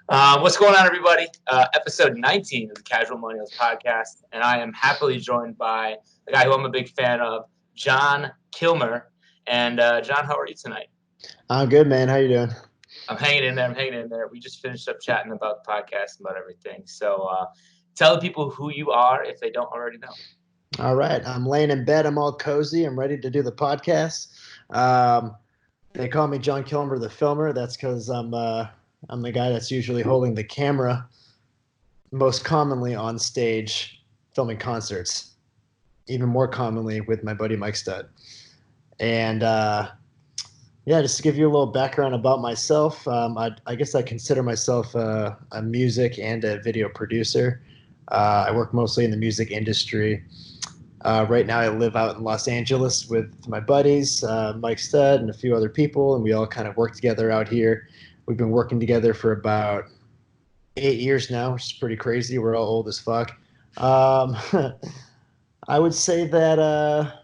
What's going on, everybody? Episode 19 of the Casual Millennials podcast, and I am happily joined by the guy who I'm a big fan of, Jon Kilmer. And John, how are you tonight? I'm good, man. How you doing? I'm hanging in there. I'm hanging in there. We just finished up chatting about the podcast and about everything. So tell the people who you are if they don't already know. All right. I'm laying in bed. I'm all cozy. I'm ready to do the podcast. Um, they call me Jon Kilmer, the filmer. That's because I'm the guy that's usually holding the camera, most commonly on stage, filming concerts. Even more commonly with my buddy Mike Stud. And yeah, just to give you a little background about myself, I guess I consider myself a music and a video producer. I work mostly in the music industry. Right now, I live out in Los Angeles with my buddies, Mike Stud, and a few other people, and we all kind of work together out here. We've been working together for about 8 years now, which is pretty crazy. We're all old as fuck. Um, I would say that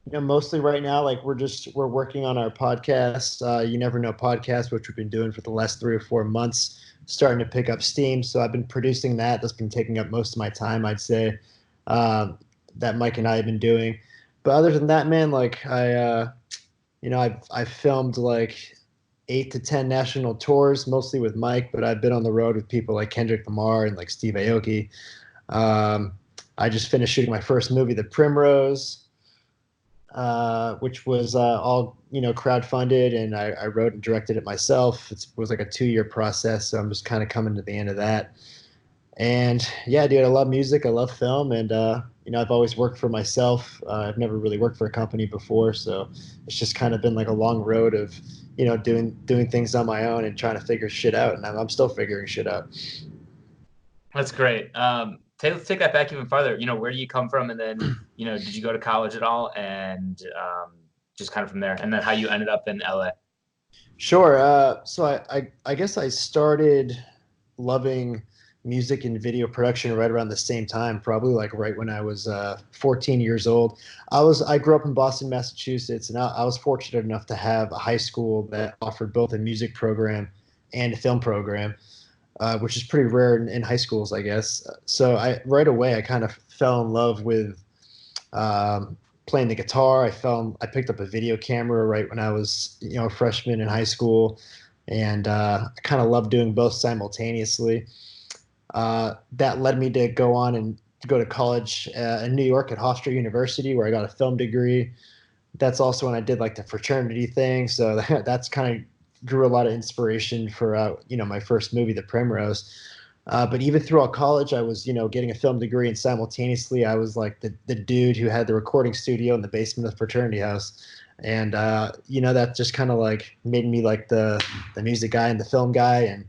mostly right now, like we're working on our podcast. You Never Know podcast, which we've been doing for the last 3 or 4 months, starting to pick up steam. So I've been producing that. That's been taking up most of my time, I'd say. uh, that Mike and I have been doing. But other than that, man, like I've filmed like 8 to 10 national tours, mostly with Mike. But I've been on the road with people like Kendrick Lamar and like Steve Aoki. Um, I just finished shooting my first movie, The Primrose, which was all crowdfunded, and I wrote and directed it myself. It was like a 2 year process, so I'm just kind of coming to the end of that. And yeah, dude, I love music. I love film, and I've always worked for myself. I've never really worked for a company before, so it's just kind of been like a long road of doing things on my own and trying to figure shit out. And I'm still figuring shit out. That's great. Let's take that back even farther. Where do you come from? And then, did you go to college at all? And just kind of from there. And then how you ended up in LA. Sure. So I guess I started loving music and video production right around the same time, probably like right when I was 14 years old. I grew up in Boston, Massachusetts, and I was fortunate enough to have a high school that offered both a music program and a film program, which is pretty rare in high schools, I guess. So I right away I kind of fell in love with playing the guitar. I picked up a video camera right when I was a freshman in high school, and I kind of loved doing both simultaneously. That led me to go on and to go to college in New York at Hofstra University, where I got a film degree. That's also when I did like the fraternity thing, so that's kind of drew a lot of inspiration for my first movie, The Primrose. But even throughout college, I was getting a film degree, and simultaneously I was like the dude who had the recording studio in the basement of the fraternity house. And that just kind of like made me like the music guy and the film guy. And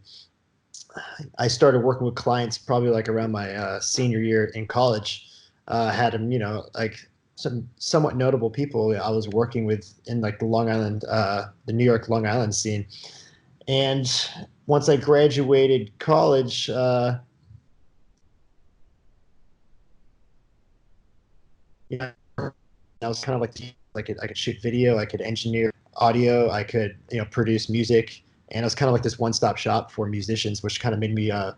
I started working with clients probably like around my senior year in college. Had them, like some somewhat notable people I was working with in like the Long Island, the New York Long Island scene. And once I graduated college, I was kind of I could shoot video, I could engineer audio, I could produce music, and I was kind of like this one-stop shop for musicians, which kind of made me I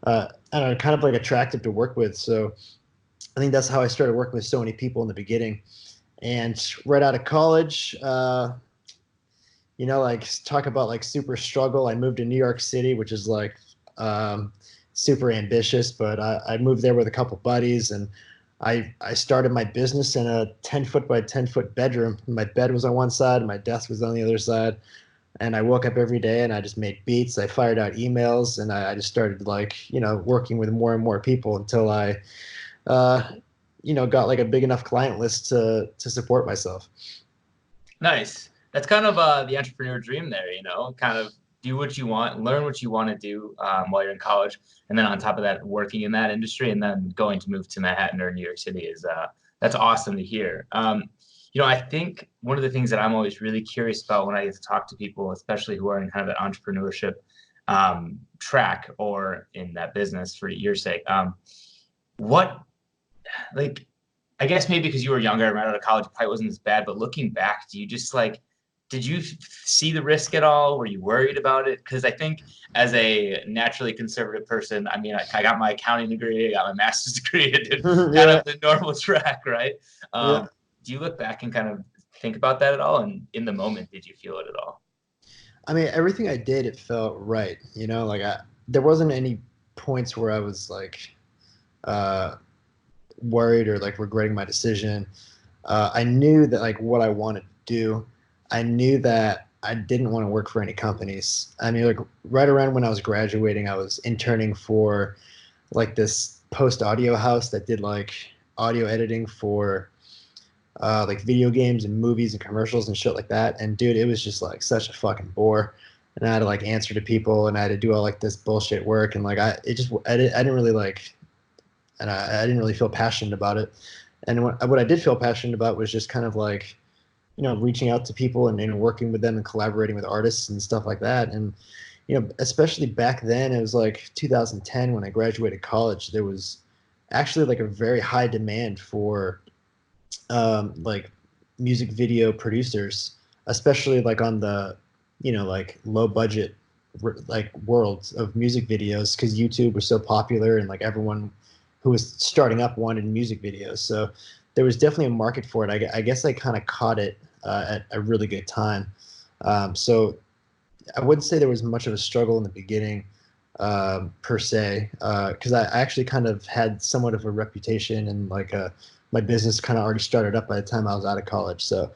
don't know, kind of like attractive to work with. So I think that's how I started working with so many people in the beginning. And right out of college, like talk about like super struggle. I moved to New York City, which is like um, super ambitious, but I moved there with a couple buddies, and I started my business in a 10 foot by 10 foot bedroom. My bed was on one side, and my desk was on the other side. And I woke up every day and I just made beats. I fired out emails, and I just started like working with more and more people until I uh, got like a big enough client list to support myself. Nice. That's kind of the entrepreneur dream there, kind of do what you want, learn what you want to do while you're in college. And then on top of that, working in that industry and then going to move to Manhattan or New York City is that's awesome to hear. I think one of the things that I'm always really curious about when I get to talk to people, especially who are in kind of that entrepreneurship track or in that business for your sake, what like I guess maybe because you were younger, right out of college, it probably wasn't as bad. But looking back, do you just like did you see the risk at all? Were you worried about it? Because I think as a naturally conservative person, I mean, I got my accounting degree, I got my master's degree, I did kind Yeah, of the normal track, right? yeah. Do you look back and kind of think about that at all? And in the moment, did you feel it at all? I mean, everything I did, it felt right. Like there wasn't any points where I was like uh, worried or like regretting my decision. I knew that like what I wanted to do. I knew that I didn't want to work for any companies. I mean, like right around when I was graduating, I was interning for like this post audio house that did like audio editing for like video games and movies and commercials and shit like that. And dude, it was just like such a fucking bore. And I had to like answer to people, and I had to do all like this bullshit work. And like I didn't really like, and I didn't really feel passionate about it. And what I did feel passionate about was just kind of like, reaching out to people and working with them and collaborating with artists and stuff like that. And especially back then, it was like 2010 when I graduated college. There was actually like a very high demand for like music video producers, especially like on the, like low budget like worlds of music videos, because YouTube was so popular and like everyone who was starting up wanted music videos. So there was definitely a market for it. I guess I kind of caught it at a really good time. So I wouldn't say there was much of a struggle in the beginning per se, because I actually kind of had somewhat of a reputation and like my business kind of already started up by the time I was out of college. So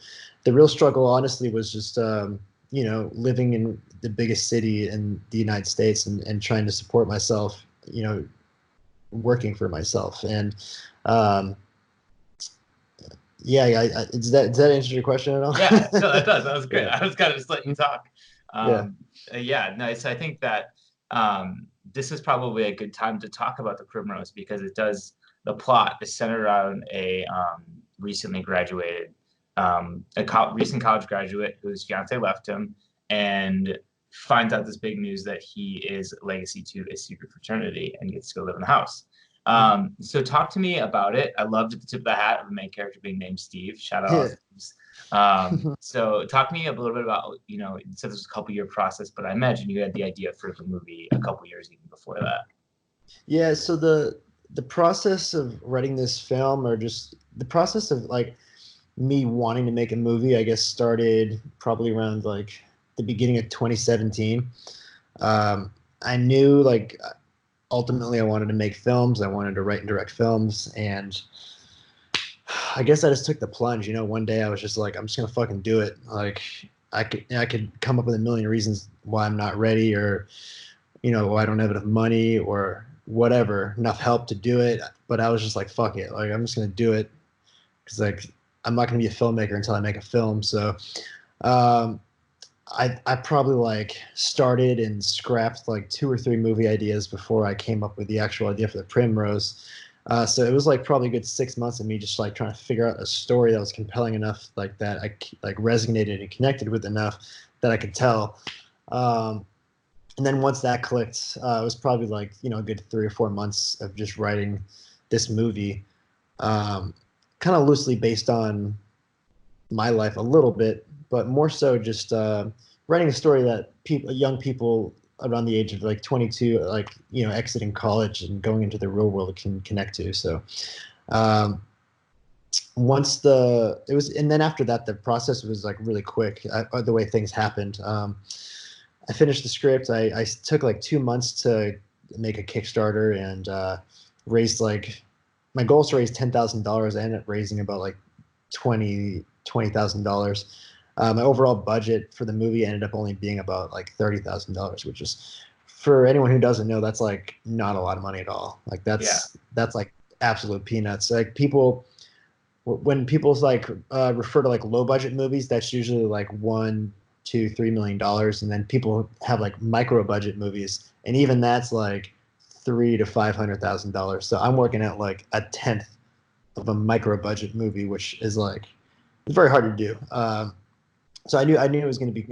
the real struggle, honestly, was just living in the biggest city in the United States and trying to support myself, working for myself. And um, yeah, does that answer your question at all? Yeah, no, that does. That was great. Yeah, I was kind of just letting you talk. yeah, Yeah, nice. I think that this is probably a good time to talk about the Primrose because the plot is centered around a recently graduated, recent college graduate whose fiance left him and finds out this big news that he is legacy to a secret fraternity and gets to go live in the house. So talk to me about it. I loved at the tip of the hat of the main character being named Steve. Shout out all yeah. Steves. So talk to me a little bit about, you said this was a couple year process, but I imagine you had the idea for the movie a couple years even before that. Yeah, so the process of writing this film, or just the process of like me wanting to make a movie, I guess started probably around like the beginning of 2017. I knew like ultimately I wanted to make films. I wanted to write and direct films, and I guess I just took the plunge. One day I was just like, I'm just gonna fucking do it. Like I could come up with a million reasons why I'm not ready, or why I don't have enough money or whatever, enough help to do it. But I was just like, fuck it. Like I'm just gonna do it because like I'm not gonna be a filmmaker until I make a film. So um, I probably like started and scrapped like 2 or 3 movie ideas before I came up with the actual idea for the Primrose. So it was like probably a good 6 months of me just like trying to figure out a story that was compelling enough, like that I like resonated and connected with enough that I could tell. Um, and then once that clicked, it was probably like a good 3 or 4 months of just writing this movie, um, kind of loosely based on my life a little bit, but more so just writing a story that young people around the age of like 22, like exiting college and going into the real world can connect to. So um, once and then after that, the process was like really quick. The way things happened. I finished the script. I took like 2 months to make a Kickstarter and raised like my goal is to raise $10,000. I ended up raising about like $20,000. My overall budget for the movie ended up only being about like $30,000, which is, for anyone who doesn't know, that's like not a lot of money at all. Like Yeah. that's like absolute peanuts. Like when people's like refer to like low budget movies, that's usually like $1, $2, $3 million, and then people have like micro budget movies, and even that's like $300,000 to $500,000. So I'm working at like a tenth of a micro budget movie, which is like it's very hard to do. So I knew it was going to be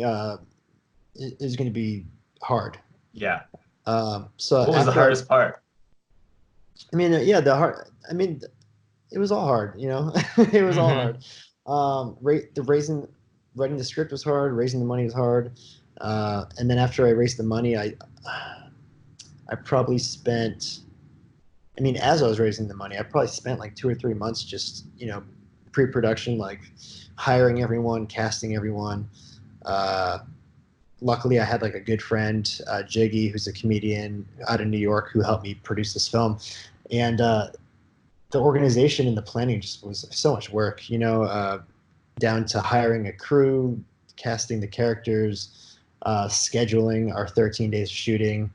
it was going to be hard. Yeah. So What was the after hardest part? I mean, yeah, the hard. I mean, it was all hard. It was all Mm-hmm. hard. The raising. writing the script was hard, raising the money was hard. And then after I raised the money, I probably spent, I mean, as I was raising the money, I probably spent like 2 or 3 months just, pre-production, like hiring everyone, casting everyone. Uh, Luckily, I had like a good friend, Jiggy, who's a comedian out of New York, who helped me produce this film. And the organization and the planning just was so much work, down to hiring a crew, casting the characters, scheduling our 13 days of shooting.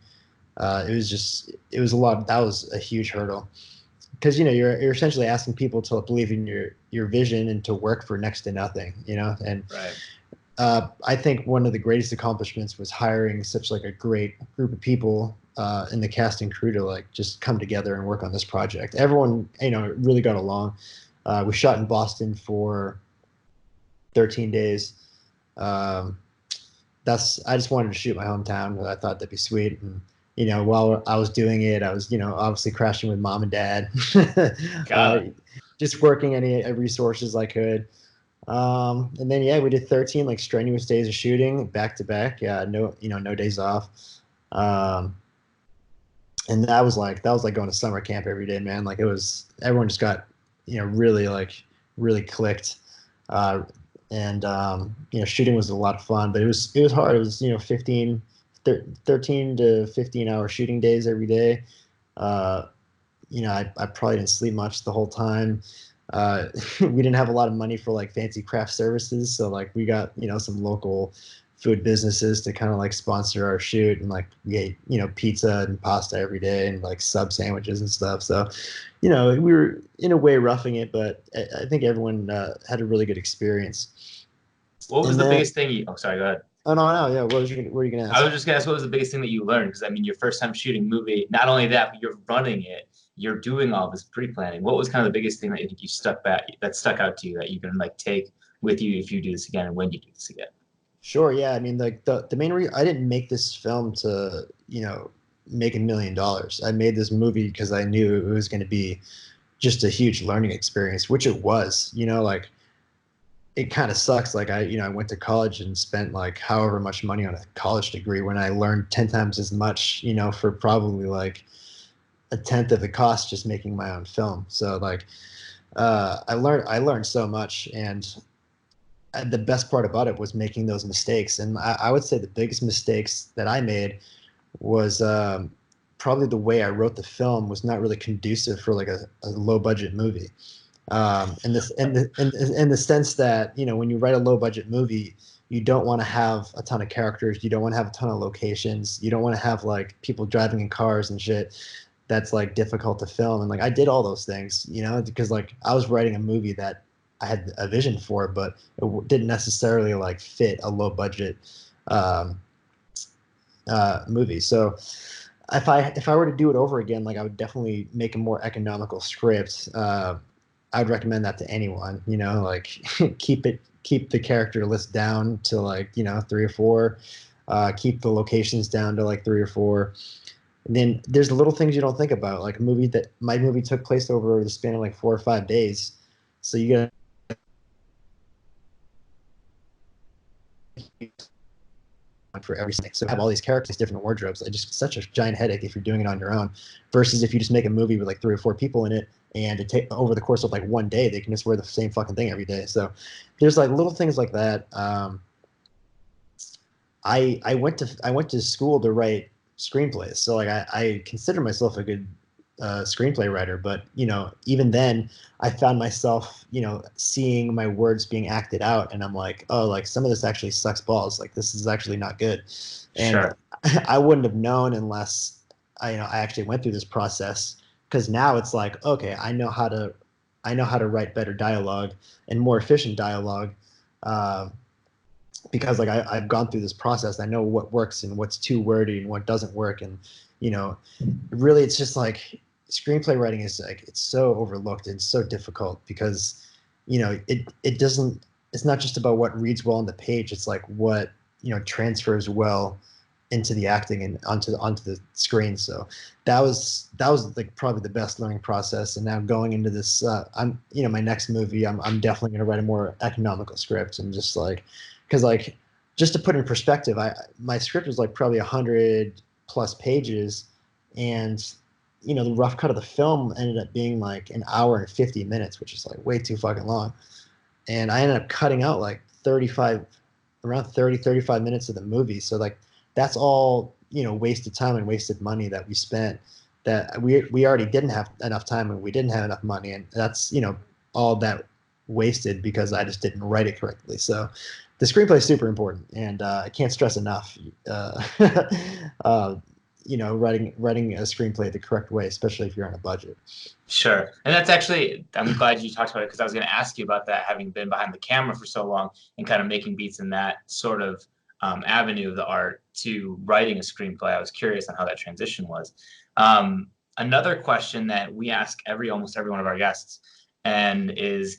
It was a lot. That was a huge hurdle because you're essentially asking people to believe in your vision and to work for next to nothing, and Right. I think one of the greatest accomplishments was hiring such like a great group of people in the casting crew to like just come together and work on this project. Everyone, really got along. We shot in Boston for 13 days. Um, I just wanted to shoot my hometown. I thought that'd be sweet. And, while I was doing it, I was, obviously crashing with mom and dad, Got it. just working any resources I could. And then, yeah, we did 13 like strenuous days of shooting back to back. Yeah. No days off. Um, and that was like going to summer camp every day, man. Like everyone just got, really clicked. Uh, and shooting was a lot of fun, but it was hard. It was 13 to 15 hour shooting days every day. uh, I probably didn't sleep much the whole time. We didn't have a lot of money for like fancy craft services, so like we got some local food businesses to kind of like sponsor our shoot, and like we ate pizza and pasta every day and like sub sandwiches and stuff. So we were in a way roughing it, but I think everyone had a really good experience. What was And the then, biggest thing you? Oh, sorry. Go ahead. oh no, yeah, what are you gonna I ask? was just gonna ask, what was the biggest thing that you learned? Because I mean, your first time shooting movie. Not only that, but you're running it. You're doing all this pre-planning. What was kind of the biggest thing that you think that stuck out to you that you can like take with you if you do this again and when you do this again? Sure, yeah. I mean, like the main reason I didn't make this film to make $1 million. I made this movie because I knew it was going to be just a huge learning experience, which it was. Like it kind of sucks. Like I went to college and spent like however much money on a college degree when I learned 10 times as much, for probably like a tenth of the cost just making my own film. So like I learned so much, and the best part about it was making those mistakes. And I would say the biggest mistakes that I made was probably the way I wrote the film was not really conducive for like a low budget movie. In the sense that when you write a low budget movie, you don't want to have a ton of characters, you don't want to have a ton of locations, you don't want to have like people driving in cars and shit. That's like difficult to film, and like I did all those things, because like I was writing a movie that I had a vision for, but it didn't necessarily like fit a low budget um, movie. So if I were to do it over again, like I would definitely make a more economical script. I would recommend that to anyone. Like keep the character list down to like 3 or 4. Keep the locations down to like 3 or 4. And then there's the little things you don't think about, like my movie took place over the span of like 4 or 5 days. So you got for everything. So have all these characters, different wardrobes. It's just such a giant headache if you're doing it on your own, versus if you just make a movie with like 3 or 4 people in it, and it take over the course of like one day, they can just wear the same fucking thing every day. So there's like little things like that. I went to school to write screenplays, so like I consider myself a good screenplay writer, but even then I found myself seeing my words being acted out, and I'm like, oh, like some of this actually sucks balls, like this is actually not good. And Sure. I wouldn't have known unless I actually went through this process, because now it's like, okay, I know how to write better dialogue and more efficient dialogue, uh, because like I've gone through this process. I know what works and what's too wordy and what doesn't work. And really, it's just like screenplay writing is like, it's so overlooked and so difficult, because it doesn't, it's not just about what reads well on the page. It's like what transfers well into the acting and onto the screen. So that was like probably the best learning process. And now going into this, I'm my next movie, I'm definitely going to write a more economical script, and just like, because like, just to put in perspective, my script was like probably 100+ pages, and the rough cut of the film ended up being like an hour and 50 minutes, which is like way too fucking long. And I ended up cutting out like around 35 minutes of the movie. So like, that's all, wasted time and wasted money that we spent, that we already didn't have enough time and we didn't have enough money. And that's, all that wasted because I just didn't write it correctly. So the screenplay is super important, and I can't stress enough, uh, writing a screenplay the correct way, especially if you're on a budget. Sure. And that's actually, I'm glad you talked about it, because I was going to ask you about that, having been behind the camera for so long and kind of making beats in that sort of avenue of the art to writing a screenplay. I was curious on how that transition was. Another question that we ask almost every one of our guests, and is,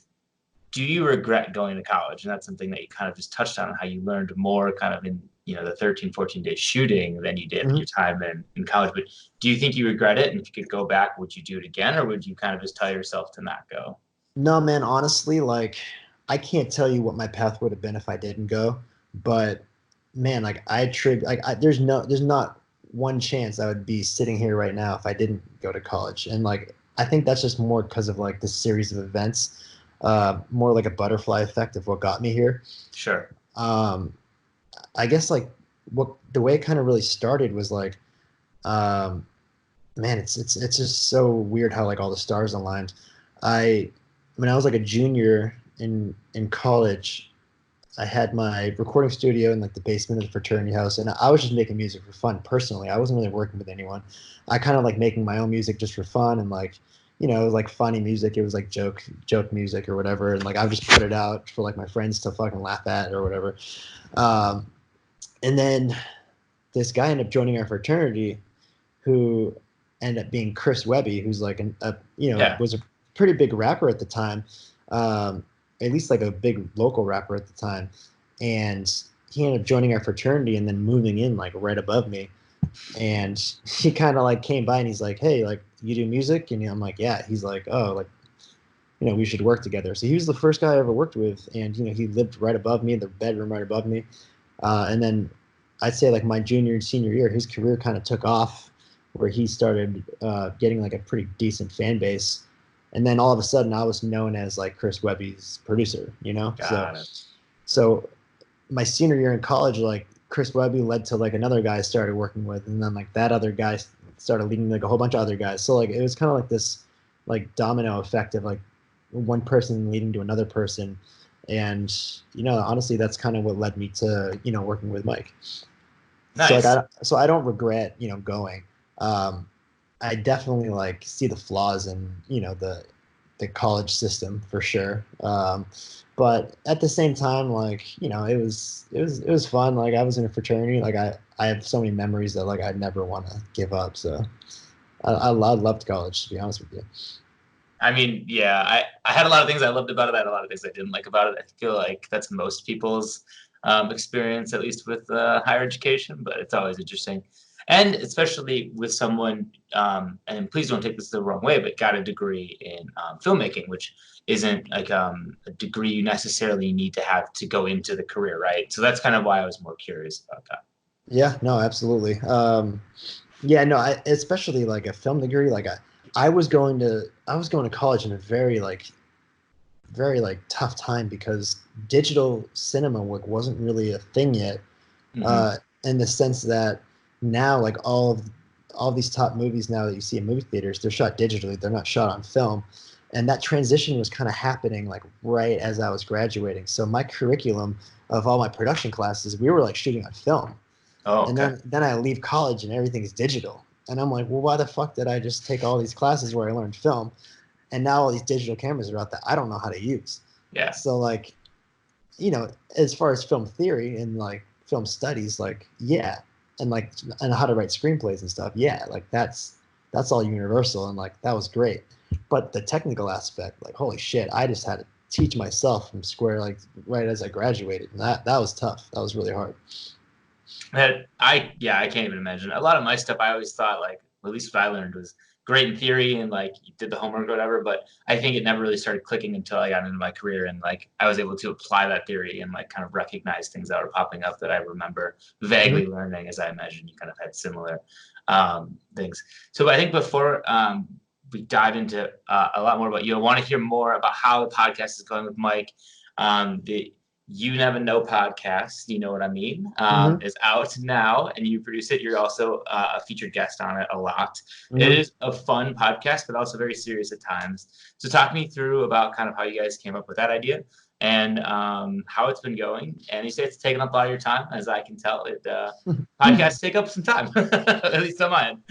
do you regret going to college? And that's something that you kind of just touched on, how you learned more kind of in, the 13, 14 days shooting than you did your time in college. But do you think you regret it? And if you could go back, would you do it again? Or would you kind of just tell yourself to not go? No, man, honestly, like, I can't tell you what my path would have been if I didn't go, but man, like there's not one chance I would be sitting here right now if I didn't go to college. And like, I think that's just more because of like the series of events, more like a butterfly effect of what got me here. Sure. I guess like the way it kind of really started was like, um, man, it's just so weird how like all the stars aligned. When I was like a junior in college, I had my recording studio in like the basement of the fraternity house, and I was just making music for fun personally. I wasn't really working with anyone. I kind of like making my own music just for fun, and like, like funny music. It was like joke music or whatever, and like I would just put it out for like my friends to fucking laugh at or whatever. Um, and then this guy ended up joining our fraternity, who ended up being Chris Webby, who's like Yeah. was a pretty big rapper at the time, at least like a big local rapper at the time. And he ended up joining our fraternity and then moving in like right above me. And he kind of like came by and he's like, "Hey, like, you do music?" And I'm like, "Yeah." He's like, "Oh, like, we should work together." So he was the first guy I ever worked with, and he lived right above me in the bedroom right above me. And then I'd say like my junior and senior year, his career kind of took off, where he started getting like a pretty decent fan base. And then all of a sudden I was known as like Chris Webby's producer, Got it. So my senior year in college, like Chris Webby led to like another guy I started working with. And then like that other guy started leading like a whole bunch of other guys. So like it was kind of like this like domino effect of like one person leading to another person. And, honestly, that's kind of what led me to, working with Mike. Nice. So I don't regret, going. I definitely like see the flaws in, the college system for sure. But at the same time, like, it was fun. Like, I was in a fraternity. Like, I have so many memories that like I'd never want to give up. So I loved college, to be honest with you. I mean, yeah, I had a lot of things I loved about it. I had a lot of things I didn't like about it. I feel like that's most people's experience, at least with higher education, but it's always interesting. And especially with someone, and please don't take this the wrong way, but got a degree in filmmaking, which isn't like a degree you necessarily need to have to go into the career, right? So that's kind of why I was more curious about that. Yeah, no, absolutely. Yeah, no, especially like a film degree. Like I was going to college in a very like tough time because digital cinema wasn't really a thing yet. Mm-hmm. In the sense that now like all of these top movies now that you see in movie theaters, they're shot digitally. They're not shot on film. And that transition was kind of happening like right as I was graduating. So my curriculum of all my production classes, we were like shooting on film. Oh, And okay. then I leave college and everything is digital. And I'm like, well, why the fuck did I just take all these classes where I learned film? And now all these digital cameras are out that I don't know how to use. Yeah. So like, as far as film theory and like film studies, like, yeah. And how to write screenplays and stuff. Yeah. Like that's all universal. And like, that was great. But the technical aspect, like, holy shit, I just had to teach myself from square, like right as I graduated. And that was tough. That was really hard. I can't even imagine. A lot of my stuff, I always thought like, at least what I learned was great in theory and like you did the homework or whatever, but I think it never really started clicking until I got into my career and like I was able to apply that theory and like kind of recognize things that were popping up that I remember vaguely learning, as I imagine you kind of had similar things. So I think before we dive into a lot more about you, I want to hear more about how the podcast is going with Mike. The You Never Know podcast, you know what I mean, is out now and you produce it. You're also a featured guest on it a lot. It is a fun podcast, but also very serious at times. So talk me through about kind of how you guys came up with that idea and how it's been going. And you say it's taken up a lot of your time, as I can tell. Podcasts take up some time, at least on mine.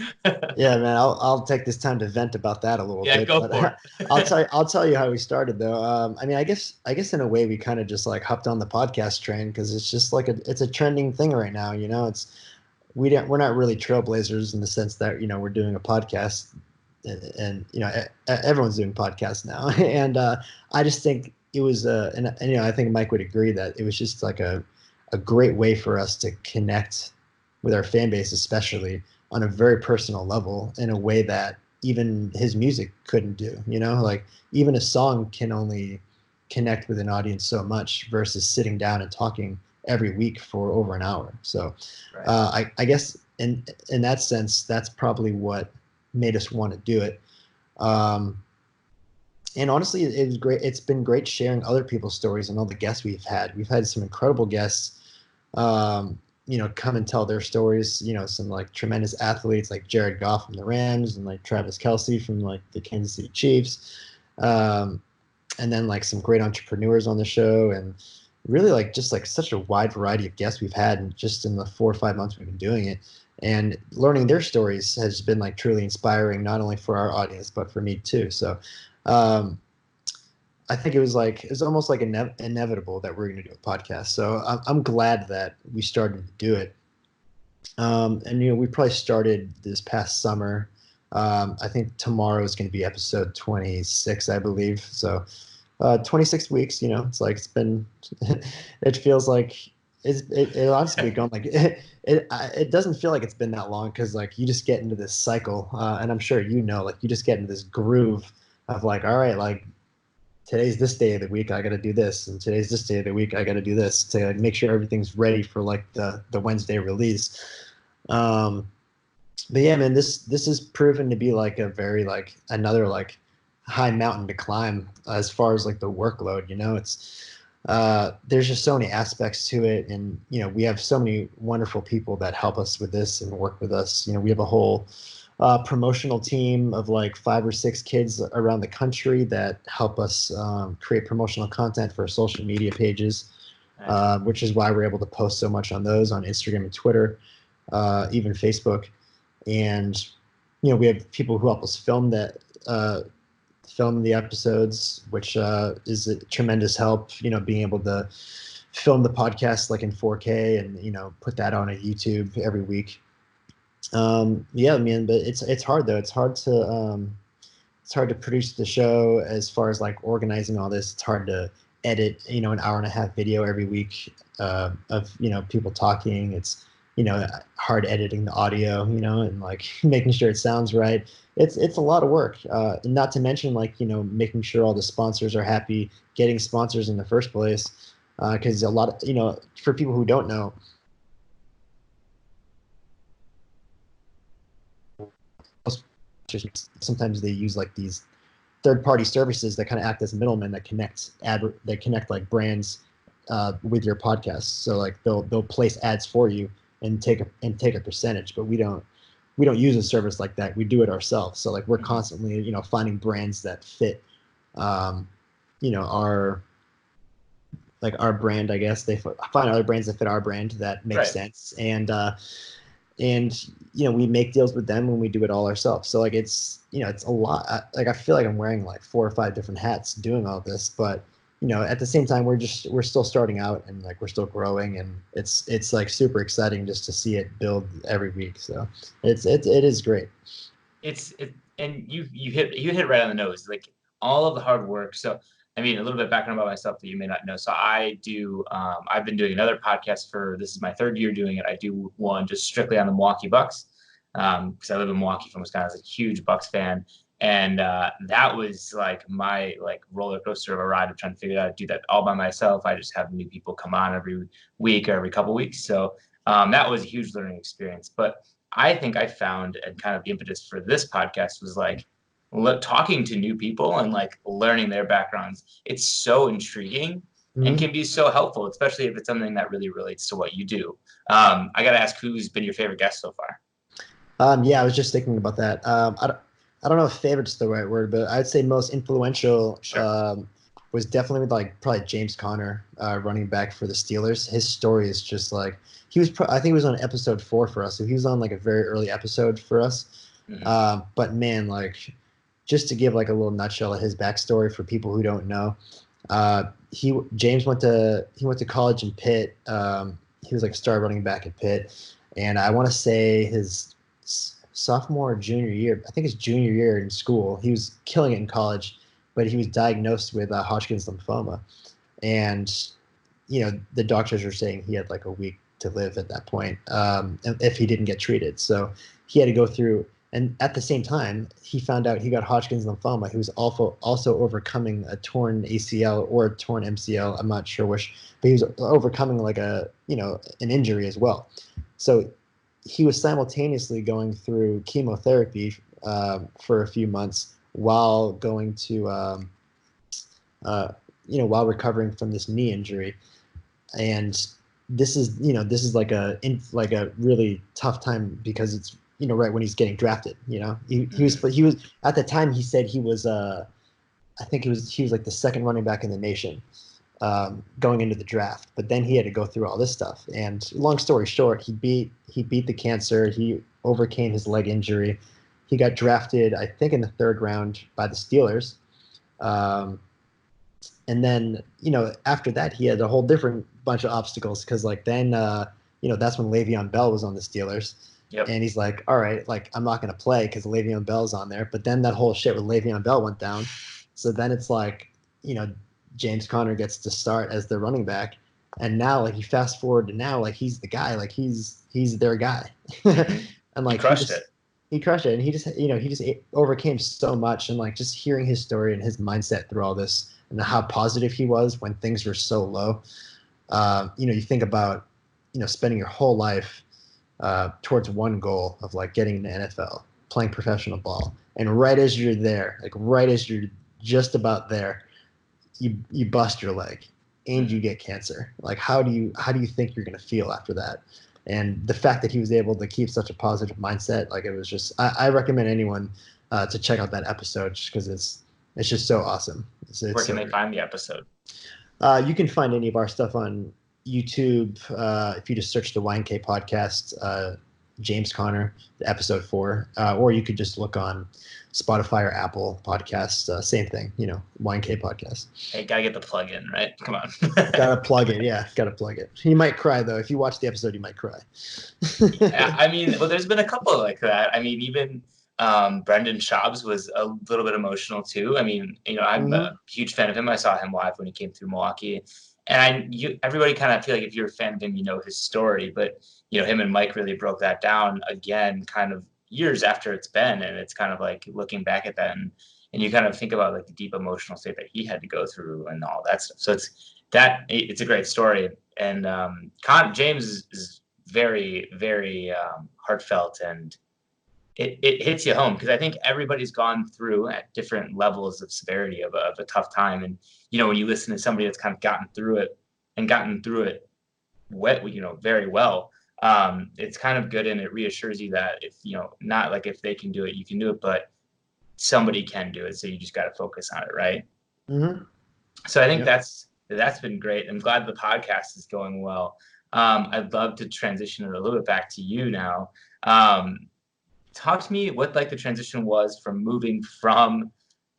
Yeah, man, I'll take this time to vent about that a little Yeah, bit. go But for it. I'll tell you how we started though. I mean, I guess in a way we kind of just like hopped on the podcast train because it's just like it's a trending thing right now. You know, we're not really trailblazers in the sense that we're doing a podcast, and everyone's doing podcasts now, and I just think it was and I think Mike would agree that it was just like a great way for us to connect with our fan base, especially on a very personal level in a way that even his music couldn't do. Like even a song can only connect with an audience so much versus sitting down and talking every week for over an hour. So I guess in that sense, that's probably what made us want to do it. And honestly, it was great. It's been great sharing other people's stories and all the guests we've had. We've had some incredible guests, come and tell their stories. Some like tremendous athletes like Jared Goff from the Rams and like Travis Kelce from like the Kansas City Chiefs. And then like some great entrepreneurs on the show, and really like just like such a wide variety of guests we've had and just in the 4 or 5 months we've been doing it. And learning their stories has been like truly inspiring, not only for our audience, but for me too. So I think it was almost like inevitable that we're going to do a podcast. So I'm glad that we started to do it. And we probably started this past summer. I think tomorrow is going to be episode 26, I believe. So 26 weeks. It's like it's been. It feels like it honestly gone like it doesn't feel like it's been that long because like you just get into this cycle, and I'm sure like you just get into this groove of like, all right, like today's this day of the week, I got to do this, and today's this day of the week, I got to do this to like, make sure everything's ready for like the Wednesday release. But yeah, man, this has proven to be like a very like another like high mountain to climb as far as like the workload. It's there's just so many aspects to it, and we have so many wonderful people that help us with this and work with us. We have a whole promotional team of like 5 or 6 kids around the country that help us create promotional content for social media pages, which is why we're able to post so much on those on Instagram and Twitter, even Facebook. And we have people who help us film the episodes, which is a tremendous help. Being able to film the podcast like in 4K and put that on a YouTube every week. Yeah, man, but it's hard though. It's hard to produce the show as far as like organizing all this. It's hard to edit, an hour and a half video every week of people talking. It's hard editing the audio, and like making sure it sounds right. It's a lot of work. Not to mention like making sure all the sponsors are happy, getting sponsors in the first place, because a lot of for people who don't know. Sometimes they use like these third-party services that kind of act as middlemen that connect like brands with your podcast. So like they'll place ads for you and take a percentage, but we don't use a service like that. We do it ourselves. So like we're constantly finding brands that fit our brand. I guess they find other brands that fit our brand that make sense, and we make deals with them when we do it all ourselves. So like it's it's a lot. Like I feel like I'm wearing like 4 or 5 different hats doing all this, but at the same time we're still starting out and like we're still growing, and it's like super exciting just to see it build every week. So it is great. And you hit right on the nose, like all of the hard work. So I mean, a little bit background about myself that you may not know. So I've been doing another podcast this is my third year doing it. I do one just strictly on the Milwaukee Bucks, because I live in Milwaukee from Wisconsin. I was a huge Bucks fan. And that was like my like roller coaster of a ride of trying to figure out how to do that all by myself. I just have new people come on every week or every couple weeks. So that was a huge learning experience. But I think I found, and kind of the impetus for this podcast was like talking to new people and like learning their backgrounds. It's so intriguing and can be so helpful, especially if it's something that really relates to what you do. I got to ask, who's been your favorite guest so far? Yeah, I was just thinking about that. I don't know if favorite's the right word, but I'd say most influential was definitely like probably James Conner, running back for the Steelers. His story is just like I think he was on episode 4 for us, so he was on like a very early episode for us. But man, like just to give like a little nutshell of his backstory for people who don't know, James went to college in Pitt. He was like a star running back at Pitt, and I want to say his sophomore or junior year, I think his junior year in school, he was killing it in college, but he was diagnosed with Hodgkin's lymphoma, and the doctors were saying he had like a week to live at that point, if he didn't get treated. So he had to go through, and at the same time, he found out he got Hodgkin's lymphoma. He was also overcoming a torn ACL or a torn MCL. I'm not sure which, but he was overcoming like an injury as well. So he was simultaneously going through chemotherapy for a few months while going to, while recovering from this knee injury. And this is like a really tough time because it's, right when he's getting drafted. He was at the time, he said he was, I think he was like the second running back in the nation going into the draft, but then he had to go through all this stuff. And long story short, he beat the cancer. He overcame his leg injury. He got drafted, I think, in the 3rd round by the Steelers. And then, after that, he had a whole different bunch of obstacles because then, that's when Le'Veon Bell was on the Steelers. Yep. And he's like, all right, like I'm not going to play because Le'Veon Bell's on there. But then that whole shit with Le'Veon Bell went down. So then it's like, James Conner gets to start as the running back. And now, like, you fast forward to now, like, he's the guy, like, he's their guy. And like, he crushed it. He crushed it. And he just overcame so much. And like, just hearing his story and his mindset through all this and how positive he was when things were so low. You think about, spending your whole life towards one goal of like getting in the NFL, playing professional ball. And right as you're there, like right as you're just about there, you bust your leg and you get cancer. Like, how do you think you're going to feel after that? And the fact that he was able to keep such a positive mindset, like it was just, I recommend anyone to check out that episode just because it's just so awesome. Where can they find the episode? You can find any of our stuff on YouTube. If you just search the YNK podcast, James Conner, episode 4, or you could just look on Spotify or Apple podcasts. Same thing, YNK podcast. Hey, gotta get the plug in, right? Come on. Gotta plug it. Yeah, gotta plug it. You might cry though. If you watch the episode, you might cry. Yeah, I mean, well, there's been a couple like that. I mean, even Brendan Schaub's was a little bit emotional too. I mean, I'm a huge fan of him. I saw him live when he came through Milwaukee. And everybody kind of feel like if you're a fan of him, you know his story. But, him and Mike really broke that down again kind of years after it's been. And it's kind of like looking back at that and you kind of think about like the deep emotional state that he had to go through and all that stuff. So it's a great story. And James is very, very heartfelt, and it hits you home because I think everybody's gone through at different levels of severity of a tough time. And, when you listen to somebody that's kind of gotten through it very well, it's kind of good. And it reassures you that if, not like if they can do it, you can do it, but somebody can do it. So you just got to focus on it. Right. Mm-hmm. So I think that's been great. I'm glad the podcast is going well. I'd love to transition it a little bit back to you now. Talk to me what like the transition was from moving from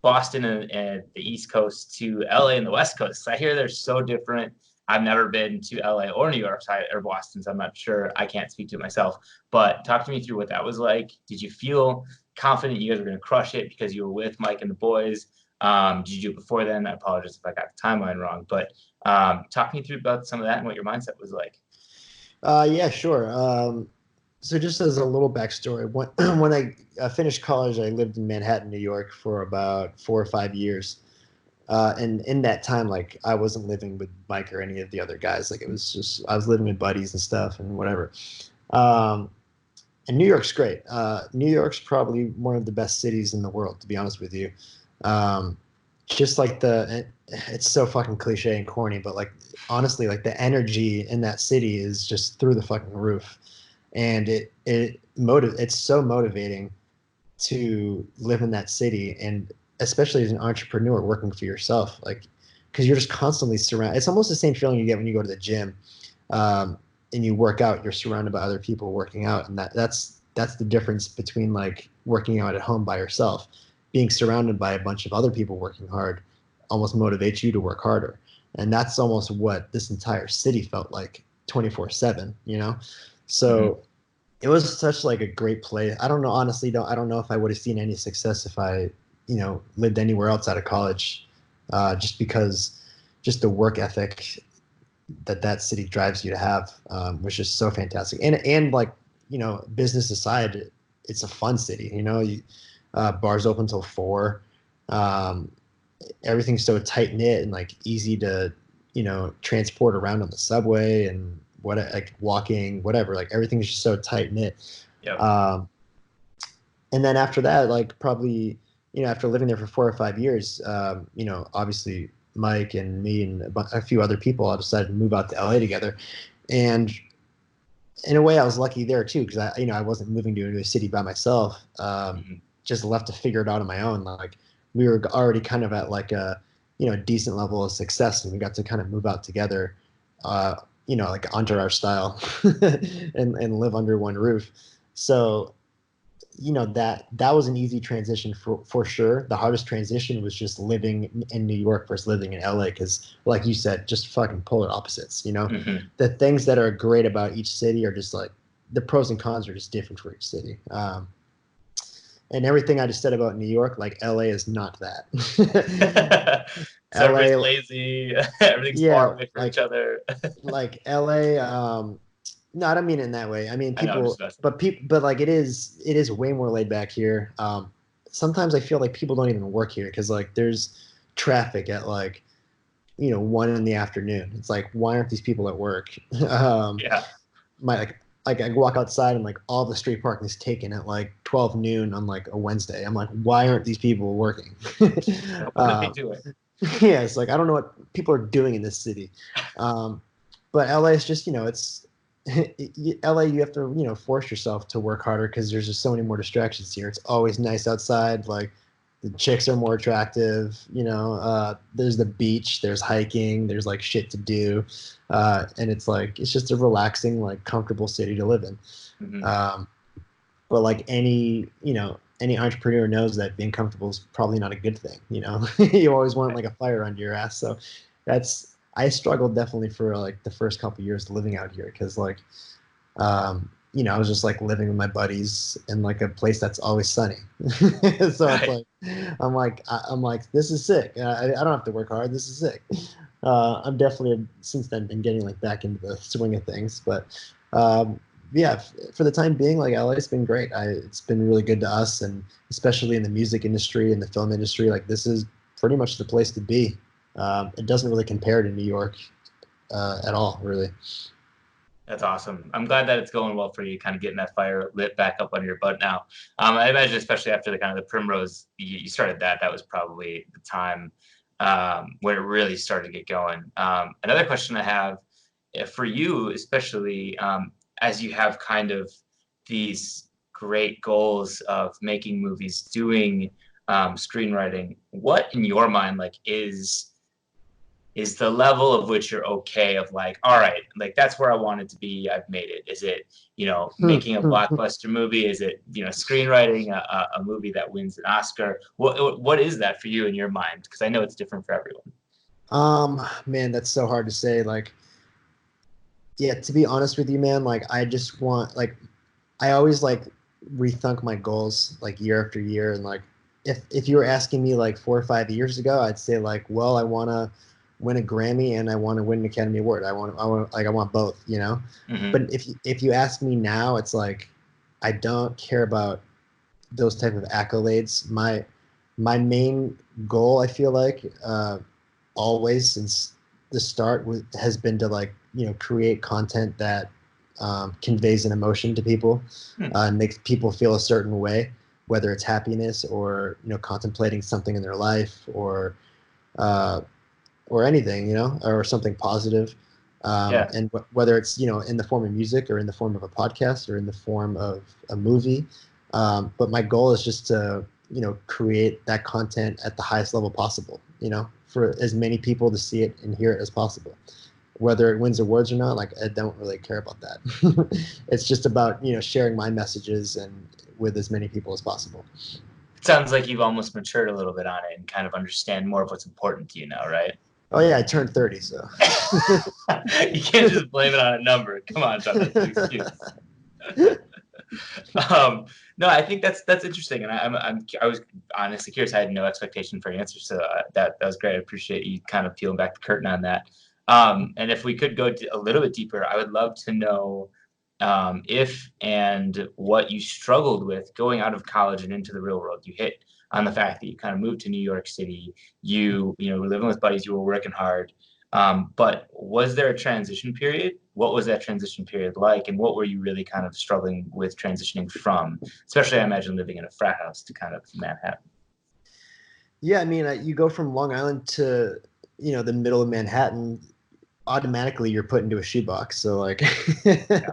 Boston and the East Coast to LA and the West Coast. I hear they're so different. I've never been to LA or New York side or Boston, so I'm not sure. I can't speak to it myself. But talk to me through what that was like. Did you feel confident you guys were going to crush it because you were with Mike and the boys? Did you do it before then? I apologize if I got the timeline wrong, but talk me through about some of that and what your mindset was like. Yeah, sure. So just as a little backstory, when when I finished college, I lived in Manhattan, New York, for about 4 or 5 years. And in that time, like I wasn't living with Mike or any of the other guys. Like it was just I was living with buddies and stuff and whatever. Um, and New York's great. New York's probably one of the best cities in the world, to be honest with you. Um, just like it's so fucking cliche and corny, but like honestly, like the energy in that city is just through the fucking roof, and it's so motivating to live in that city, and especially as an entrepreneur working for yourself, like because you're just constantly surrounded. It's almost the same feeling you get when you go to the gym, um, and you work out. You're surrounded by other people working out, and that's the difference between like working out at home by yourself. Being surrounded by a bunch of other people working hard almost motivates you to work harder, and that's almost what this entire city felt like 24/7. You know, Mm-hmm. so it was such like a great place. I don't know, honestly, don't I don't know if I would have seen any success if I, lived anywhere else out of college, just because just the work ethic that city drives you to have was just so fantastic. And like business aside, it's a fun city. Bars open till 4. Um, Everything's so tight knit and like easy to transport around on the subway and what like walking whatever, like everything's just so tight knit. Yep. And then after that, like probably after living there for 4 or 5 years, obviously Mike and me and a few other people all decided to move out to LA together. And in a way I was lucky there too, because I wasn't moving to a city by myself. Mm-hmm. Just left to figure it out on my own. Like we were already kind of at like a decent level of success, and we got to kind of move out together, like entourage style, and live under one roof. So that was an easy transition for sure. The hardest transition was just living in New York versus living in LA, because like you said, just fucking polar opposites. Mm-hmm. The things that are great about each city are just like the pros and cons are just different for each city. And everything I just said about New York, like LA is not that. So everybody's LA, lazy. Everything's far yeah, away from each other. like LA. No, I don't mean it in that way. I mean I know, I'm just people, messing. but like it is way more laid back here. Sometimes I feel like people don't even work here because like there's traffic at like 1 in the afternoon. It's like, why aren't these people at work? Yeah. My like I walk outside and like all the street parking is taken at like 12 noon on like a Wednesday. I'm like, why aren't these people working? What are they doing? Yeah, it's like I don't know what people are doing in this city. Um, but LA is just it's LA. You have to force yourself to work harder because there's just so many more distractions here. It's always nice outside. Like the chicks are more attractive. There's the beach. There's hiking. There's like shit to do, and it's like it's just a relaxing, like comfortable city to live in. Mm-hmm. Um, but like any entrepreneur knows that being comfortable is probably not a good thing. You always want like a fire under your ass. So I struggled definitely for like the first couple years living out here because like I was just like living with my buddies in like a place that's always sunny. So it's Right. like I'm like this is sick. I don't have to work hard. This is sick. I'm definitely since then been getting like back into the swing of things, but um, yeah, for the time being, like LA's been great. It's been really good to us, and especially in the music industry and the film industry, like this is pretty much the place to be. It doesn't really compare to New York at all, really. That's awesome. I'm glad that it's going well for you, kind of getting that fire lit back up under your butt now. I imagine, especially after the kind of the Primrose, you started that. That was probably the time when it really started to get going. Another question I have for you, especially as you have kind of these great goals of making movies, doing screenwriting, what in your mind like is the level of which you're okay of like, all right, like that's where I wanted to be. I've made it. Is it, making a blockbuster movie? Is it, screenwriting a movie that wins an Oscar? What is that for you in your mind? Because I know it's different for everyone. Man, that's so hard to say. Like, yeah, to be honest with you, man, like I just want like I always like rethink my goals like year after year, and like if you were asking me like 4 or 5 years ago, I'd say like, well, I want to win a Grammy and I want to win an Academy Award. I want both, you know. Hmm. But if you ask me now, it's like I don't care about those type of accolades. My main goal, I feel like, always since the start has been to like create content that conveys an emotion to people, and makes people feel a certain way, whether it's happiness or contemplating something in their life uh, or anything, or something positive. Yeah. And whether it's in the form of music or in the form of a podcast or in the form of a movie, but my goal is just to create that content at the highest level possible, for as many people to see it and hear it as possible. Whether it wins awards or not, like I don't really care about that. It's just about sharing my messages and with as many people as possible. It sounds like you've almost matured a little bit on it and kind of understand more of what's important to you now, right? Oh yeah, I turned 30, so. You can't just blame it on a number. Come on, John, that's an excuse. Um, no, I think that's interesting, and I was honestly curious. I had no expectation for an answer, so that was great. I appreciate you kind of peeling back the curtain on that. And if we could go a little bit deeper, I would love to know if and what you struggled with going out of college and into the real world. You hit on the fact that you kind of moved to New York City. You were living with buddies. You were working hard. But was there a transition period? What was that transition period like? And what were you really kind of struggling with transitioning from, especially I imagine living in a frat house to kind of Manhattan? Yeah, I mean, you go from Long Island to the middle of Manhattan, automatically you're put into a shoebox. So like, Yeah.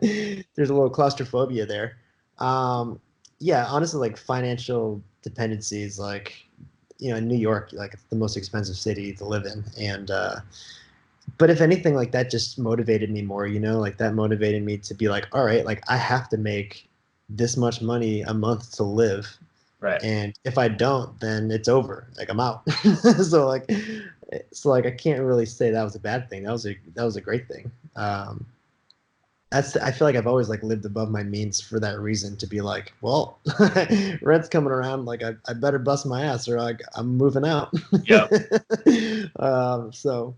there's a little claustrophobia there. Yeah, honestly, like financial dependencies, like in New York, like it's the most expensive city to live in, and but if anything, like that just motivated me more. Like that motivated me to be like, all right, like I have to make this much money a month to live, Right. and if I don't, then it's over. Like I'm out. so like, I can't really say that was a bad thing. That was a great thing. I feel like I've always like lived above my means for that reason, to be like, well, rent's coming around. Like I better bust my ass or like I'm moving out. Yep. So,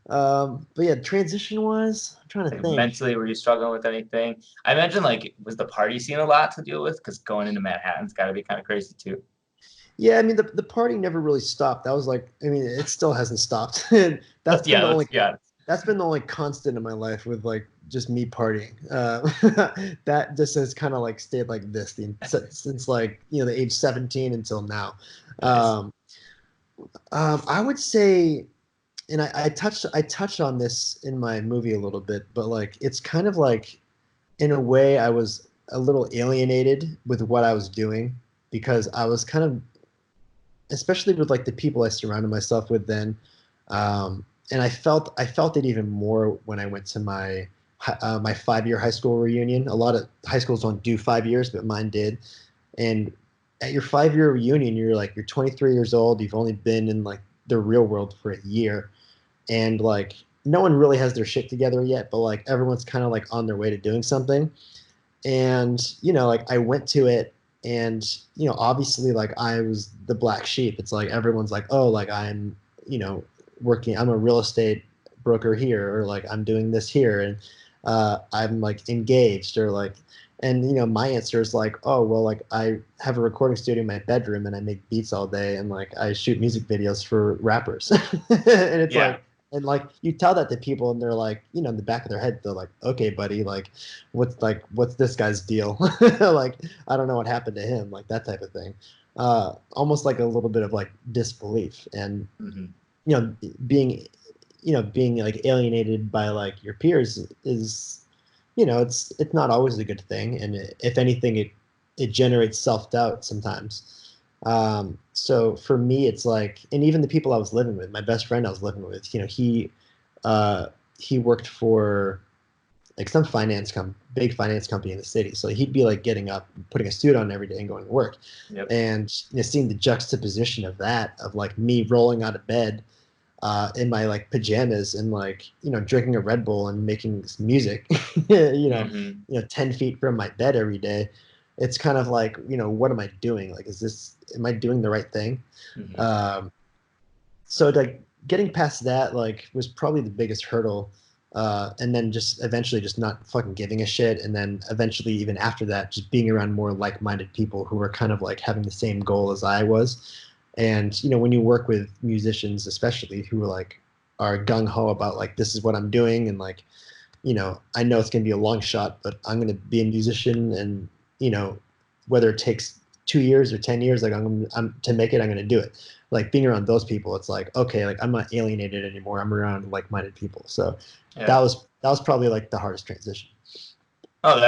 but yeah, transition wise, I'm trying to Like think. mentally, were you struggling with anything? I imagine like was the party scene a lot to deal with? Because going into Manhattan's got to be kind of crazy too. Yeah, I mean the party never really stopped. That was like, I mean, it still hasn't stopped. And that's been Yeah, the let's only be honest. that's been the only constant in my life, with like just me partying. That just has kind of like stayed like this since like the age 17 until now. Nice. Um, I would say, and I touched on this in my movie a little bit, but like it's kind of like in a way I was a little alienated with what I was doing, because I was kind of, especially with like the people I surrounded myself with then. And I felt it even more when I went to my 5 year high school reunion. A lot of high schools don't do 5 years, but mine did. And at your 5 year reunion, you're 23 years old. You've only been in like the real world for a year, and like no one really has their shit together yet, but like everyone's kind of like on their way to doing something. And like I went to it, and obviously like I was the black sheep. It's like everyone's like, oh, like I'm working, I'm a real estate broker here, or like I'm doing this here, and I'm like engaged, or like, and my answer is like, oh well, like I have a recording studio in my bedroom and I make beats all day, and like I shoot music videos for rappers. And it's Yeah. like, and like you tell that to people and they're like, in the back of their head, they're like, okay buddy, like what's this guy's deal? Like I don't know what happened to him, like that type of thing. Almost like a little bit of like disbelief. And Hmm. you know being being like alienated by like your peers is, it's not always a good thing, and if anything, it generates self-doubt sometimes. So for me, it's like, and even the people I was living with, my best friend I was living with, uh he worked for like some big finance company in the city. So he'd be like getting up, putting a suit on every day and going to work. Yep. And seeing the juxtaposition of that, of like me rolling out of bed in my like pajamas and like drinking a Red Bull and making music, Hmm. 10 feet from my bed every day. it's kind of like, what am I doing? Like, am I doing the right thing? Mhm. So like getting past that, like, was probably the biggest hurdle. And then just eventually just not fucking giving a shit. And then eventually, even after that, just being around more like-minded people who were kind of like having the same goal as I was. And, when you work with musicians, especially who are gung ho about like, this is what I'm doing. And like, I know it's going to be a long shot, but I'm going to be a musician. And, whether it takes 2 years or 10 years, like I'm to make it, I'm going to do it. Like being around those people, it's like, okay, like I'm not alienated anymore. I'm around like-minded people. So Yeah. that was probably like the hardest transition. Oh,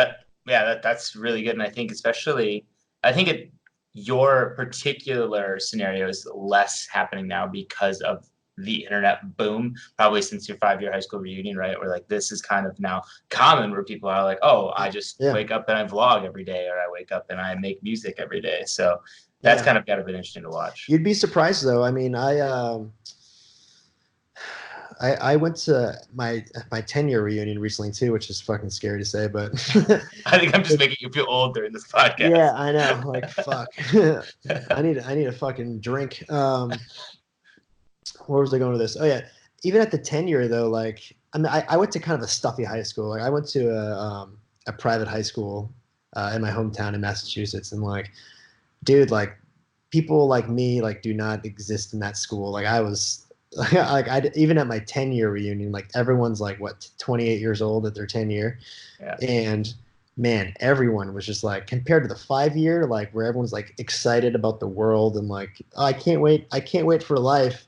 that's really good. And I think especially, I think your particular scenario is less happening now because of the internet boom, probably since your 5-year high school reunion, right? Where like this is kind of now common where people are like, oh, I just Yeah. wake up and I vlog every day, or I wake up and I make music every day. So that's Yeah. kind of got to be interesting to watch. You'd be surprised though. I mean, I went to my 10-year reunion recently too, which is fucking scary to say, but I think I'm just making you feel old during this yeah, podcast. I know. Like, fuck. I need a fucking drink. Where was I going with this? Oh yeah, even at the 10-year though, like, I mean, I went to kind of a stuffy high school. Like, I went to a private high school in my hometown in Massachusetts, and like, dude, like, people like me like do not exist in that school. Like, I was like, I even at my 10-year reunion, like, everyone's like, what, 28 years old at their 10-year, Yeah. and man, everyone was just like, compared to the 5-year, like, where everyone's like excited about the world and like, oh, I can't wait for life.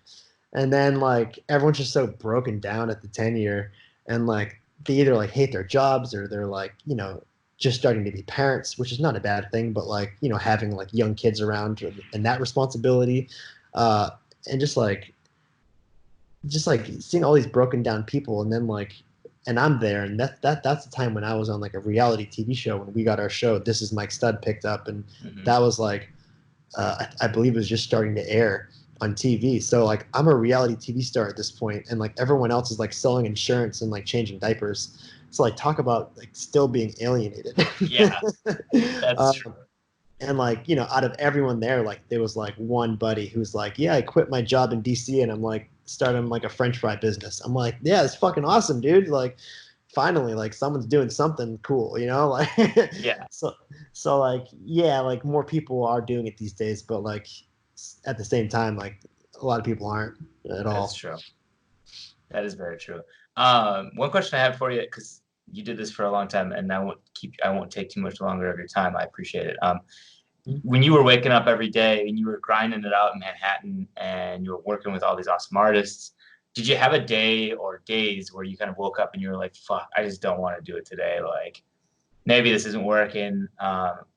And then like everyone's just so broken down at the 10-year, and like they either like hate their jobs, or they're like, just starting to be parents, which is not a bad thing, but like, having like young kids around and that responsibility. Uh, and just like seeing all these broken down people, and then like, and I'm there, and that's the time when I was on like a reality TV show, when we got our show This Is Mike Stud picked up, and Hmm. that was like, I believe it was just starting to air on TV. So like, I'm a reality TV star at this point, and like everyone else is like selling insurance and like changing diapers. So like, talk about like still being alienated. Yeah, that's true. um, and like, out of everyone there, like there was like one buddy who's like, yeah, I quit my job in DC and I'm like starting like a French fry business. I'm like, yeah, it's fucking awesome, dude. Like, finally, like someone's doing something cool, like, Yeah, so like, yeah, like more people are doing it these days, but like at the same time, like a lot of people aren't at that's all. true. That is very true. One question I have for you, because you did this for a long time, and I won't take too much longer of your time. I appreciate it. When you were waking up every day and you were grinding it out in Manhattan and you were working with all these awesome artists, did you have a day or days where you kind of woke up and you were like, fuck, I just don't want to do it today? Like, maybe this isn't working.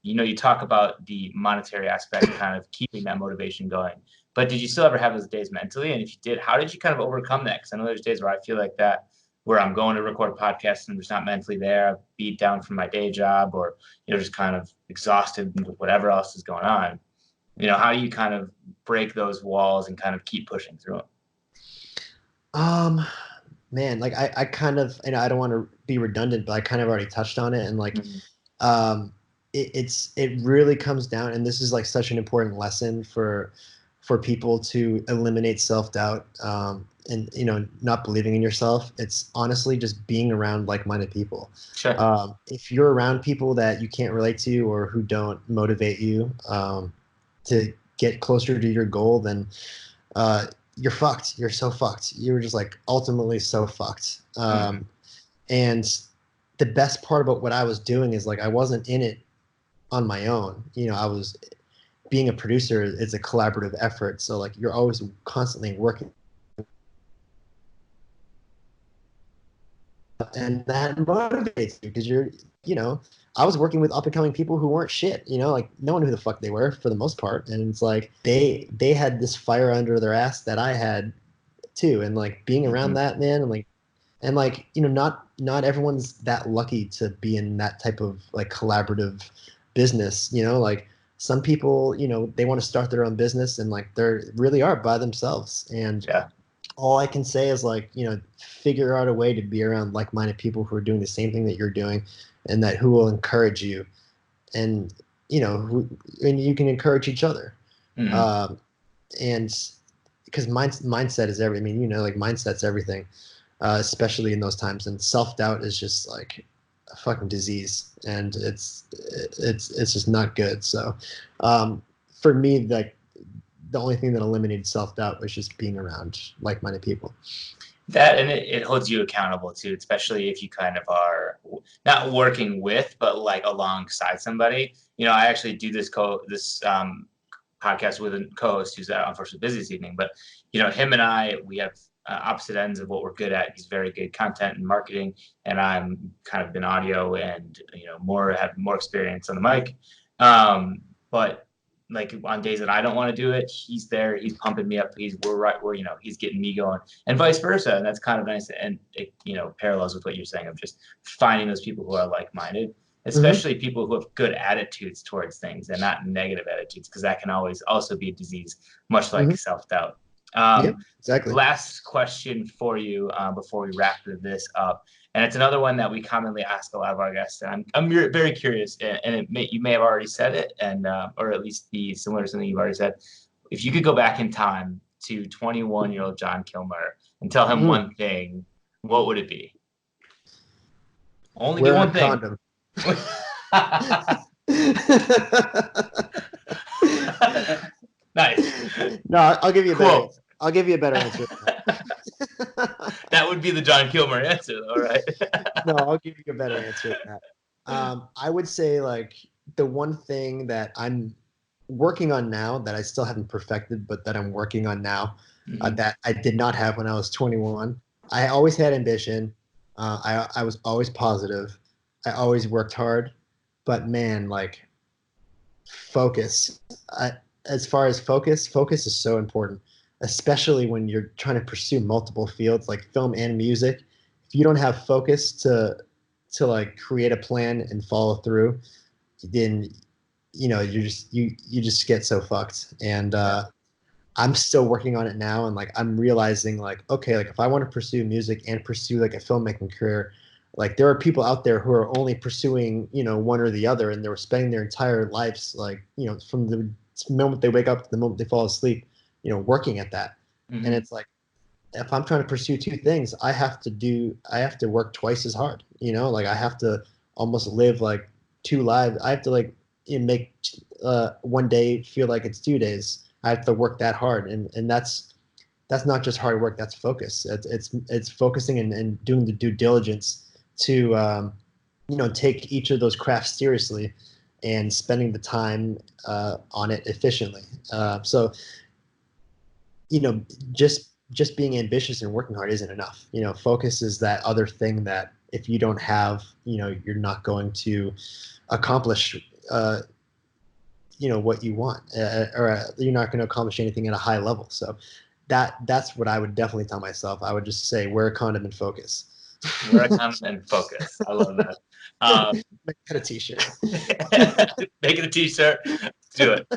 You talk about the monetary aspect, kind of keeping that motivation going. But did you still ever have those days mentally? And if you did, how did you kind of overcome that? Because I know there's days where I feel like that, where I'm going to record a podcast and I'm just not mentally there. I'm beat down from my day job, or just kind of exhausted with whatever else is going on. How do you kind of break those walls and kind of keep pushing through them? Um, Man, like I kind of, I don't want to be redundant, but I kind of already touched on it, and like, Mm-hmm. um, it really comes down, and this is like such an important lesson for people to eliminate self-doubt, and not believing in yourself. It's honestly just being around like-minded people. Sure. If you're around people that you can't relate to, or who don't motivate you to get closer to your goal, then uh, you're fucked. You're so fucked. You're just like ultimately so fucked. Mm-hmm. And the best part about what I was doing is like, I wasn't in it on my own. I was being a producer is a collaborative effort. So like, you're always constantly working, and that motivates you because I was working with up and coming people who weren't shit, like no one knew who the fuck they were for the most part. And it's like, they had this fire under their ass that I had too. And like being around Mm-hmm. that, man, and like, not everyone's that lucky to be in that type of like collaborative business. Like some people, they want to start their own business, and like they're really are by themselves. And Yeah. all I can say is like, figure out a way to be around like-minded people who are doing the same thing that you're doing, and that who will encourage you. And and you can encourage each other. Mhm. Um, and because mindset is everything. I mean, like mindset's everything, especially in those times. And self-doubt is just like a fucking disease, and it's just not good. So, um, for me, like the only thing that eliminated self-doubt was just being around like-minded people. That and it holds you accountable too, especially if you kind of are not working with, but like alongside somebody. I actually do this podcast with a co-host who's unfortunately busy this evening, but him and I, we have opposite ends of what we're good at. He's very good content and marketing, and I'm kind of been audio and have more experience on the mic. But like on days that I don't want to do it, he's there, he's pumping me up, he's getting me going, and vice versa. And that's kind of nice, and it parallels with what you're saying of just finding those people who are like-minded, Mm-hmm. especially people who have good attitudes towards things and not negative attitudes, because that can always also be a disease, much like Mm-hmm. self-doubt. Yeah, Um, exactly. Last question for you before we wrap this up, and it's another one that we commonly ask a lot of our guests. And I'm very curious, and you may have already said it, and or at least be similar to something you've already said. If you could go back in time to 21-year-old Jon Kilmer and tell him Mm. one thing, what would it be? Only get Wear a one thing. condom. Nice. No, I'll give you a better Cool. answer. I'll give you a better answer. That would be the Jon Kilmer answer, though, right? No, I'll give you a better answer than that. I would say like the one thing that I'm working on now that I still haven't perfected, but that I'm working on now, Mhm. that I did not have when I was 21. I always had ambition. I was always positive. I always worked hard, but man, like focus. As far as focus is so important, especially when you're trying to pursue multiple fields like film and music. If you don't have focus to like create a plan and follow through, then you just get so fucked. And Yeah. I'm still working on it now, and like I'm realizing like okay, like if I want to pursue music and pursue like a filmmaking career, like there are people out there who are only pursuing one or the other, and they're spending their entire lives like from the moment they wake up to the moment they fall asleep, working at that. And Hmm. it's like if I'm trying to pursue two things, I have to work twice as hard. Like I have to almost live like two lives. I have to like make one day feel like it's 2 days. I have to work that hard, and that's not just hard work. That's focus. It's focusing and doing the due diligence to take each of those crafts seriously and spending the time on it efficiently. So you know, just being ambitious and working hard isn't enough. Focus is that other thing that if you don't have, you're not going to accomplish, what you want, or you're not going to accomplish anything at a high level. So that's what I would definitely tell myself. I would just say wear a condom and focus. Wear a condom and focus. I love that. Make that a t-shirt. Make it a t-shirt. Do it.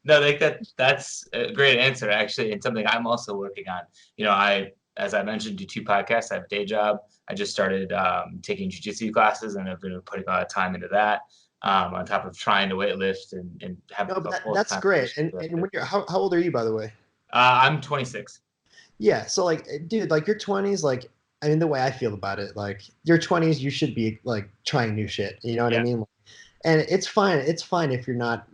No, like that's a great answer actually, and something I'm also working on. As I mentioned, do two podcasts. I have a day job. I just started taking jujitsu classes, and I've been putting a lot of time into that. On top of trying to weight lift and have No, but a full that's time great. position. And when you're how old are you, by the way? I'm 26. Yeah, so like, dude, like your 20s, like, I mean, the way I feel about it, like your 20s, you should be like trying new shit. You know what I Yeah. mean? And it's fine. It's fine if you're not,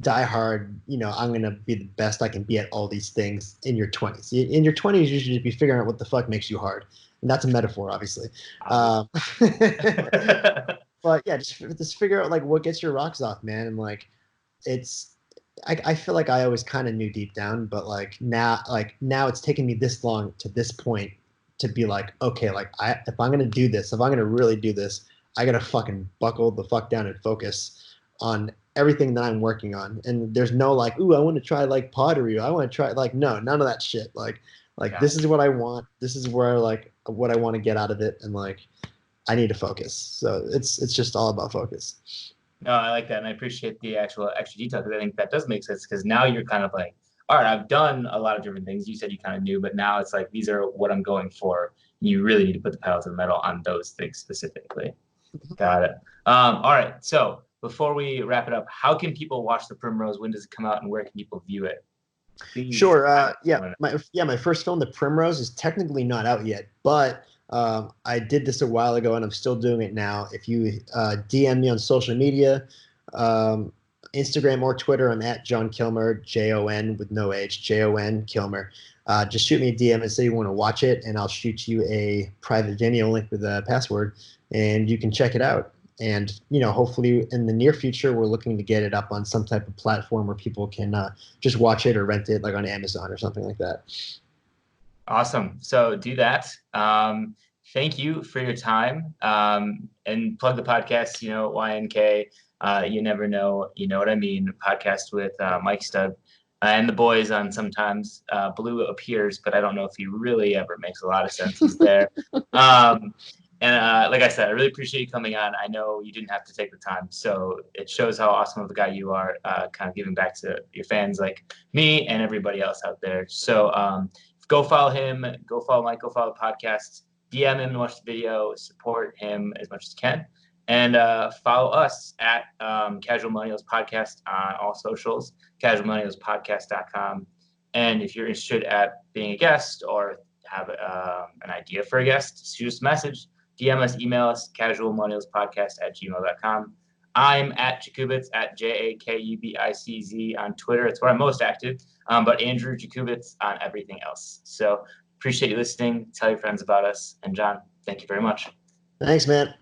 die hard. I'm gonna be the best I can be at all these things in your 20s. In your 20s, you should just be figuring out what the fuck makes you hard, and that's a metaphor, obviously. Obviously. Um, but yeah, just figure out like what gets your rocks off, man, and like it's I feel like I always kind of knew deep down, but like now it's taken me this long to this point to be like, okay, like if I'm gonna do this, if I'm gonna really do this, I gotta fucking buckle the fuck down and focus on everything that I'm working on. And there's no like, ooh, I want to try like pottery. I want to try like no, none of that shit. Like Got this is what I want. This is where like what I want to get out of it, and like I need to focus. So it's just all about focus. No, I like that, and I appreciate the actual extra detail because I think that does make sense. Because now you're kind of like, all right, I've done a lot of different things. You said you kind of knew, but now it's like these are what I'm going for. You really need to put the pedal to the metal on those things specifically. Got it. All right. So before we wrap it up, how can people watch the Primrose? When does it come out, and where can people view it? Please. Sure. My first film, The Primrose, is technically not out yet, but I did this a while ago, and I'm still doing it now. If you DM me on social media, um, Instagram or Twitter, I'm at Jon Kilmer, Jon with no H, Jon Kilmer. Just shoot me a DM and say you want to watch it, and I'll shoot you a private Vimeo link with a password, and you can check it out. And hopefully in the near future, we're looking to get it up on some type of platform where people can just watch it or rent it, like on Amazon or something like that. Awesome. So do that. Thank you for your time. And plug the podcast, YNK. You never know. You know what I mean? Podcast with Mike Stubb and the boys on sometimes. Blue appears, but I don't know if he really ever makes a lot of sense. He's there. And like I said, I really appreciate you coming on. I know you didn't have to take the time, so it shows how awesome of a guy you are, kind of giving back to your fans like me and everybody else out there. So go follow him, go follow Mike, go follow the podcast, DM him and watch the video, support him as much as you can. And follow us at Casual Millennials Podcast on all socials, casualmillennialspodcast.com. And if you're interested at being a guest or have an idea for a guest, shoot us a message. DM us, email us, casualmillennialspodcast@gmail.com. I'm at Jakubitz, at Jakubicz on Twitter. It's where I'm most active, but Andrew Jakubitz on everything else. So appreciate you listening. Tell your friends about us. And John, thank you very much. Thanks, man.